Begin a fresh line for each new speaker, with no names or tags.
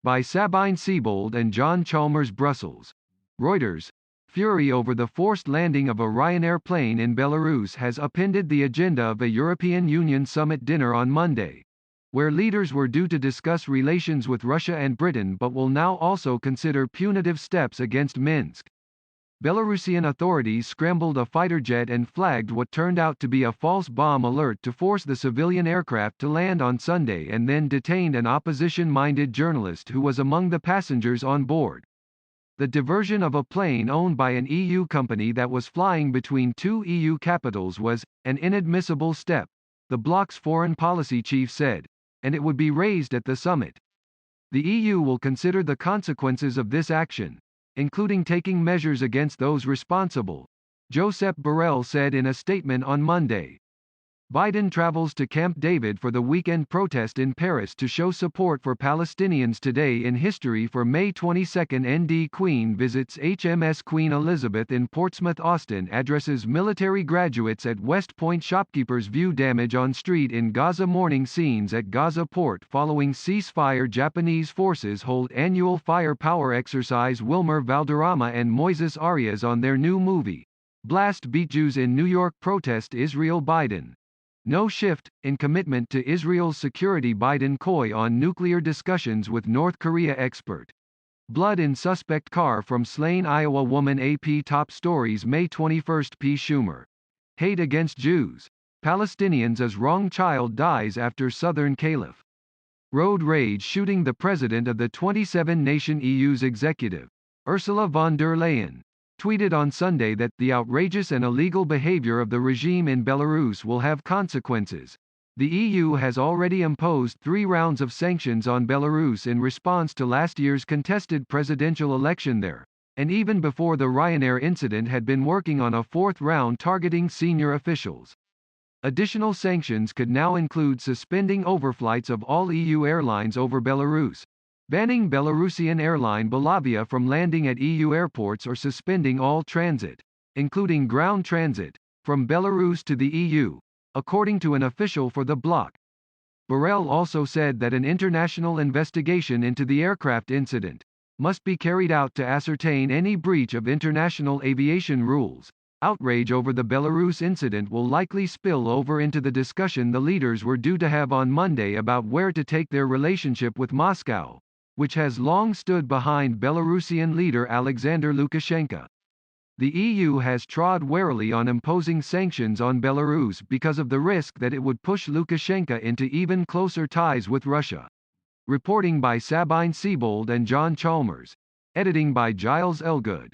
By Sabine Siebold and John ChalmersBRUSSELS. Reuters. Fury over the forced landing of a Ryanair plane in Belarus has upended the agenda of a European Union summit dinner on Monday, where leaders were due to discuss relations with Russia and Britain but will now also consider punitive steps against Minsk. Belarusian authorities scrambled a fighter jet and flagged what turned out to be a false bomb alert to force the civilian aircraft to land on Sunday, and then detained an opposition-minded journalist who was among the passengers on board. The diversion of a plane owned by an EU company that was flying between two EU capitals was an inadmissible step, the bloc's foreign policy chief said, and it would be raised at the summit. The EU will consider the consequences of this action, including taking measures against those responsible, Josep Borrell said in a statement on Monday. Biden travels to Camp David for the weekend protest in Paris to show support for Palestinians. Today in history for May 22, ND Queen visits HMS Queen Elizabeth in Portsmouth. Austin addresses military graduates at West Point. Shopkeepers view damage on street in Gaza. Morning scenes at Gaza port following ceasefire. Japanese forces hold annual firepower exercise. Wilmer Valderrama and Moises Arias on their new movie Blast beat Jews in New York. Protest Israel. Biden no shift in commitment to Israel's security. Biden coy on nuclear discussions with North Korea. Expert. Blood in suspect car from slain Iowa woman. AP top stories May 21. P. Schumer. Hate against Jews. Palestinians as wrong. Child dies after Southern Caliph. Road rage shooting the president of the 27-nation EU's executive, Ursula von der Leyen, tweeted on Sunday that the outrageous and illegal behavior of the regime in Belarus will have consequences. The EU has already imposed 3 rounds of sanctions on Belarus in response to last year's contested presidential election there, and even before the Ryanair incident had been working on a 4th round targeting senior officials. Additional sanctions could now include suspending overflights of all EU airlines over Belarus, banning Belarusian airline Belavia from landing at EU airports, or suspending all transit, including ground transit, from Belarus to the EU, according to an official for the bloc. Borrell also said that an international investigation into the aircraft incident must be carried out to ascertain any breach of international aviation rules. Outrage over the Belarus incident will likely spill over into the discussion the leaders were due to have on Monday about where to take their relationship with Moscow, which has long stood behind Belarusian leader Alexander Lukashenko. The EU has trod warily on imposing sanctions on Belarus because of the risk that it would push Lukashenko into even closer ties with Russia. Reporting by Sabine Siebold and John Chalmers. Editing by Giles Elgood.